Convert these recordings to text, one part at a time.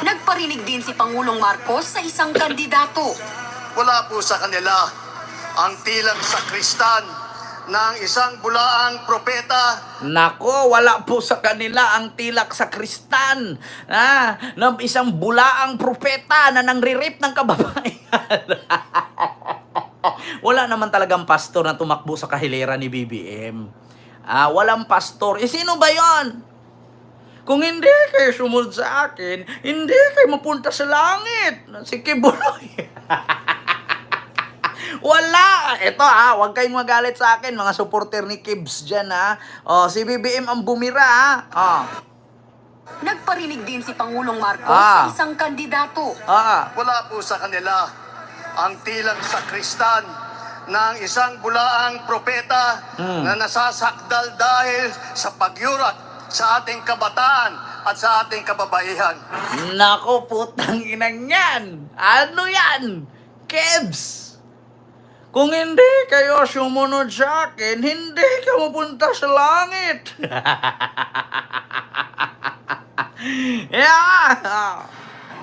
Nagparinig din si Pangulong Marcos sa isang kandidato. Wala po sa kanila ang tilang sakristan ng isang bulaang propeta. Nako, wala po sa kanila ang tilak sa kristan ng isang bulaang propeta na nangririp ng kababaihan. Wala naman talagang pastor na tumakbo sa kahilera ni BBM. Walang pastor. Sino ba yon? Kung hindi kayo sumunod sa akin, hindi kayo mapunta sa langit. Si Kibuloy. Wala! Ito huwag kayong magalit sa akin, mga supporter ni Kibs dyan si BBM ang bumira Nagparinig din si Pangulong Marcos sa isang kandidato. Wala po sa kanila ang tilang sakristan ng isang bulaang propeta na nasasakdal dahil sa pagyurak sa ating kabataan at sa ating kababaihan. Nako, putang inang yan! Ano yan? Kebs! Kung hindi kayo sumunod sa akin, hindi ka mapunta sa langit.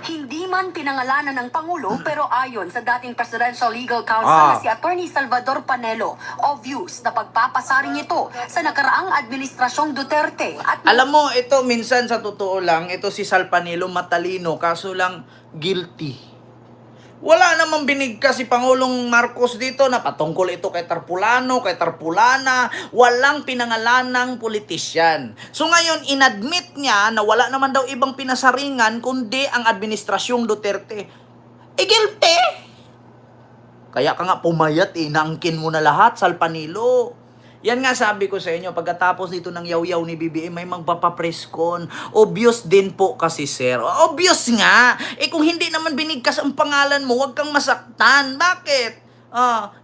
Hindi man pinangalanan ng Pangulo pero ayon sa dating Presidential Legal Counsel na si Attorney Salvador Panelo, obvious na pagpapasaring ito sa nakaraang administrasyong Duterte. At alam mo, ito minsan sa totoo lang, ito si Sal Panelo matalino, kaso lang guilty. Wala namang binigkas si Pangulong Marcos dito na patungkol ito kay Tarpulano, kay Tarpulana. Walang pinangalanang politisyan. So ngayon, inadmit niya na wala naman daw ibang pinasaringan kundi ang administrasyong Duterte. Guilty! Kaya ka nga pumayat naangkin mo na lahat, Sal Panelo. Yan nga sabi ko sa inyo, pagkatapos dito ng yaw-yaw ni BBM, may magpapapreskon. Obvious din po kasi, sir. Obvious nga. Kung hindi naman binigkas ang pangalan mo, huwag kang masaktan. Bakit?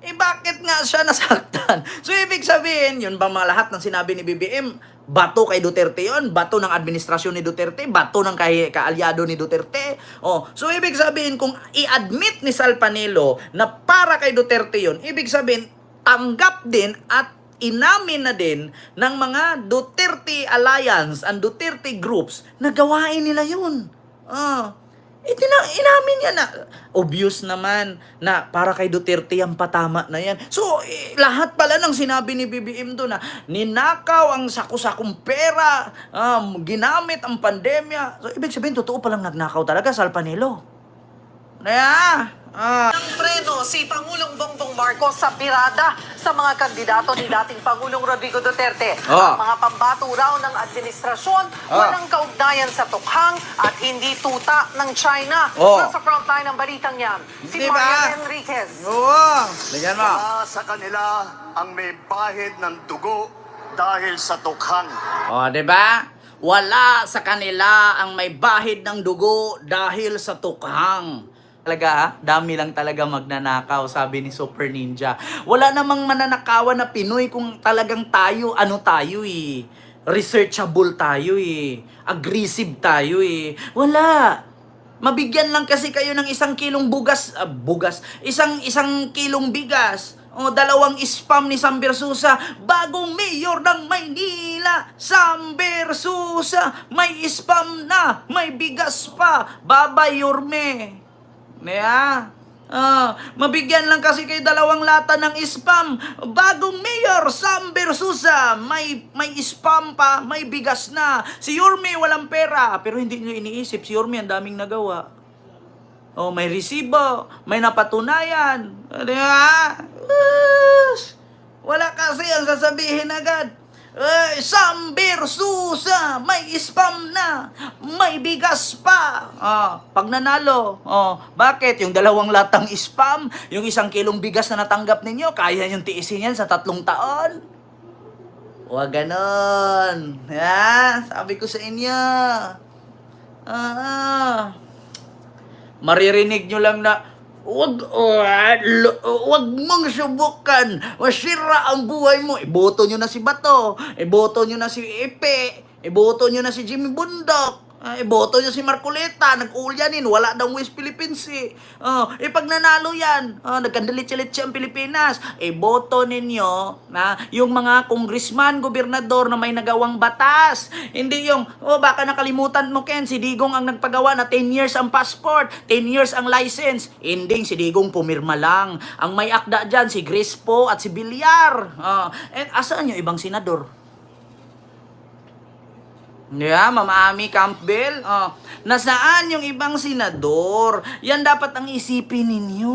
Bakit nga siya nasaktan? So, ibig sabihin, yun ba mga lahat ng sinabi ni BBM? Bato kay Duterte yon, bato ng administrasyon ni Duterte, bato ng kaalyado ni Duterte. So, ibig sabihin, kung i-admit ni Sal Panelo na para kay Duterte yon, ibig sabihin, tanggap din at inamin na din ng mga Duterte Alliance and Duterte groups na gawain nila yun. Inamin niya na. Obvious naman na para kay Duterte ang patama na yan. So, lahat pala ng sinabi ni BBM doon na ninakaw ang saku-sakong pera, ginamit ang pandemya. So, ibig sabihin, totoo palang nagnakaw talaga, Sal Panelo. Ang preno si Pangulong Bongbong Marcos sa pirada sa mga kandidato ni dating Pangulong Rodrigo Duterte. Ang mga pambato raw ng administrasyon walang kaugnayan sa tukhang at hindi tuta ng China. Nasa frontline ng balitang yan, si Marian Enriquez. Tingnan mo. Wala sa kanila ang may bahid ng dugo dahil sa tukhang. Diba? Wala sa kanila ang may bahid ng dugo dahil sa tukhang. Talaga dami lang talaga magnanakaw, sabi ni Super Ninja. Wala namang mananakawan na Pinoy kung talagang tayo, researchable tayo aggressive tayo Wala. Mabigyan lang kasi kayo ng 1 kilong isang kilong bigas. 2 spam ni Sam Bersusa, bagong mayor ng Maynila, Sam Bersusa, may spam na, may bigas pa, Babay Yorme. Mabigyan lang kasi kayo 2 lata ng spam. Bagong mayor, Sam Bersusa, may spam pa, may bigas na. Si Yorme walang pera, pero hindi nyo iniisip, si Yorme ang daming nagawa. May resibo, may napatunayan. Wala kasi ang sasabihin agad. Sam Bersusa, may spam na, may bigas pa. Pag nanalo, bakit? Yung 2 latang spam, yung 1 kilong bigas na natanggap ninyo, kaya yung tiisin yan sa 3 taon? Huwag ganon. Sabi ko sa inyo. Maririnig nyo lang na, Wag mong subukan. Masira ang buhay mo. Iboto nyo na si Bato. Iboto nyo na si Epe. Iboto nyo na si Jimmy Bundok. Boto niya si Marcoleta, nag-ulyanin, wala daw West Philippines eh. Pag nanalo yan, nagkandalit-chalit ang Pilipinas, boto ninyo na yung mga congressman, gobernador na may nagawang batas. Hindi yung, baka nakalimutan mo Ken, si Digong ang nagpagawa na 10 years ang passport, 10 years ang license. Hindi, si Digong pumirma lang. Ang may akda dyan, si Crispo at si Villar. Asaan yung ibang senador? Yeah, Mama Ami Campbell. Nasaan yung ibang senador? Yan dapat ang isipin ninyo.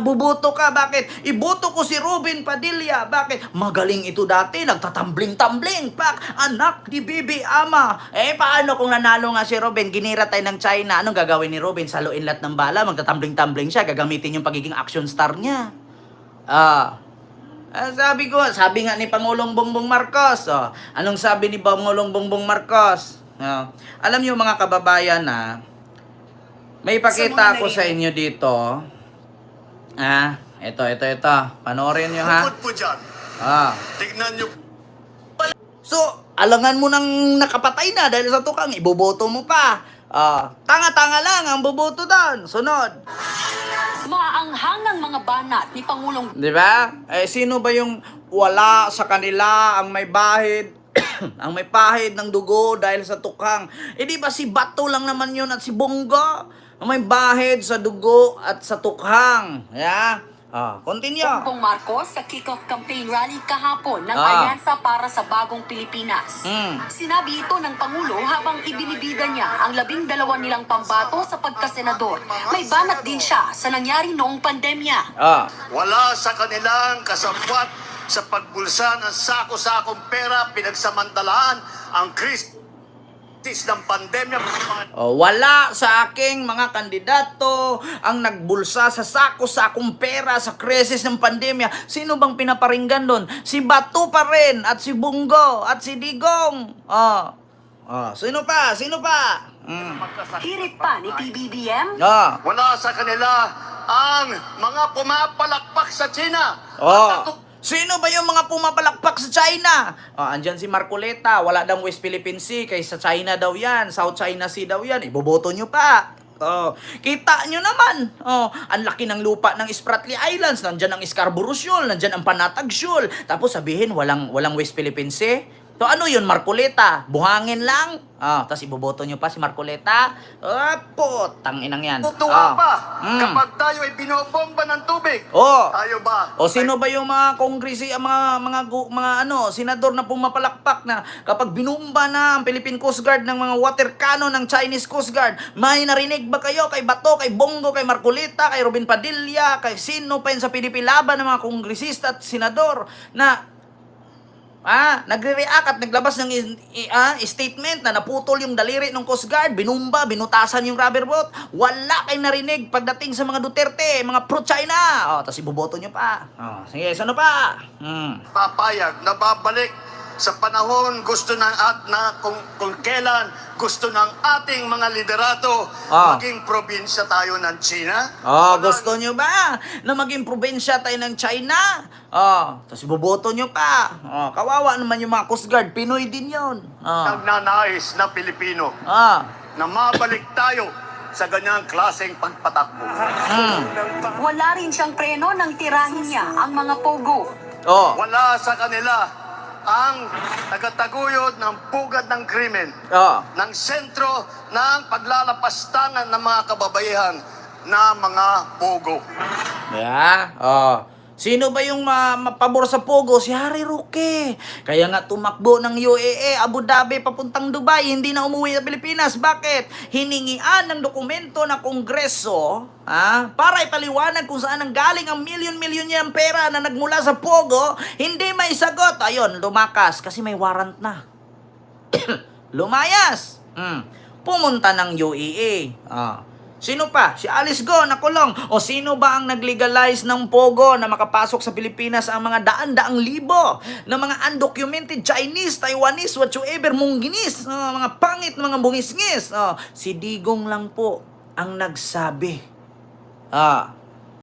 Buboto ka. Bakit? Iboto ko si Robin Padilla. Bakit? Magaling ito dati. Nagtatambling-tambling. Anak ni Bibi Ama. Paano kung nanalo nga si Robin? Ginira tayo ng China. Anong gagawin ni Robin? Saluin lahat ng bala. Magtatambling-tambling siya. Gagamitin yung pagiging action star niya. Sabi nga ni Pangulong Bongbong Marcos. Anong sabi ni Pangulong Bongbong Marcos? Alam niyo mga kababayan na may pakita ko sa inyo dito. Ito. Panoorin niyo ha. Bukod po dyan, tignan nyo. So, alangan mo nang nakapatay na dahil sa tukang, iboboto mo pa. Tanga-tanga lang ang boboto doon. Sunod. Maanghang ang mga banat ni Pangulong Di ba? Sino ba yung wala sa kanila ang may bahid, ang may pahid ng dugo dahil sa tukhang? Di ba si Bato lang naman yun at si Bongo? Ang may bahid sa dugo at sa tukhang. Continue. Bongbong Marcos sa kick-off campaign rally kahapon ng Alyansa para sa Bagong Pilipinas. Sinabi ito ng Pangulo habang ibinibigan niya ang 12 nilang pambato sa pagkasenador. May banat din siya sa nangyari noong pandemya. Wala sa kanilang kasabwat sa pagbulsa ng sako-sakong pera pinagsamantalaan ang krisis ng pandemya. Wala sa aking mga kandidato ang nagbulsa sa sako-sakong pera sa krisis ng pandemya. Sino bang pinaparinggan doon? Si Bato pa rin at si Bongo at si Digong. Sino pa? Hirit pa ni PBBM. Wala sa kanila ang mga pumapalakpak sa China. Sino ba yung mga pumapalakpak sa China? Andyan si Marcoleta, wala daw West Philippine Sea, kaysa China daw yan, South China Sea daw yan, iboboto nyo pa. Kita nyo naman, ang laki ng lupa ng Spratly Islands, nandyan ang Scarborough Shoal, nandyan ang Panatag Shoal, tapos sabihin walang West Philippine Sea? To ano yun, Marcoleta? Buhangin lang? Tapos iboboto nyo pa si Marcoleta? Putang inang yan. Tutuwa pa kapag tayo ay binobomba ng tubig. Tayo ba? Sino ba yung mga kongresi, mga senador na pumapalakpak na kapag binumba na ang Philippine Coast Guard ng mga water cannon ng Chinese Coast Guard, may narinig ba kayo kay Bato, kay Bongo, kay Marcoleta, kay Robin Padilla, kay sino pa yun sa PDP laban ng mga kongresista at senador na nagre-react at naglabas ng statement na naputol yung daliri ng Coast Guard, binumba, binutasan yung rubber boat. Wala kayong narinig pagdating sa mga Duterte, mga pro-China. Tapos iboboto nyo pa. Sige, ano pa? Papayag na babalik sa panahon gusto ng kung kailan gusto ng ating mga liderato maging probinsya tayo ng China. Gusto nyo ba na maging probinsya tayo ng China? Tapos iboboto nyo pa. Kawawa naman yung mga Coast Guard, Pinoy din yun. Nagnanais na Pilipino na mabalik tayo sa ganyang klaseng pagpatakbo. Wala rin siyang preno nang tirahin niya ang mga pogo. Wala sa kanila ang tagataguyod ng pugad ng krimen, ng sentro ng paglalapastangan ng mga kababaihan na mga pogo. Sino ba yung mapabor sa pogo? Si Harry Roque. Kaya nga tumakbo ng UAE, Abu Dhabi, papuntang Dubai, hindi na umuwi sa Pilipinas. Bakit? Hiningian ng dokumento na kongreso para ipaliwanag kung saan ang galing ang milyon-milyon niyang pera na nagmula sa pogo, hindi may sagot. Ayun, lumakas kasi may warrant na. Lumayas. Pumunta ng UAE. Sino pa? Si Alice Go nakulong. O sino ba ang nag-legalize ng pogo na makapasok sa Pilipinas ang mga daan-daang libo na mga undocumented Chinese, Taiwanese, whatsoever, mungginis, mga pangit, mga bungisngis? Si Digong lang po ang nagsabi.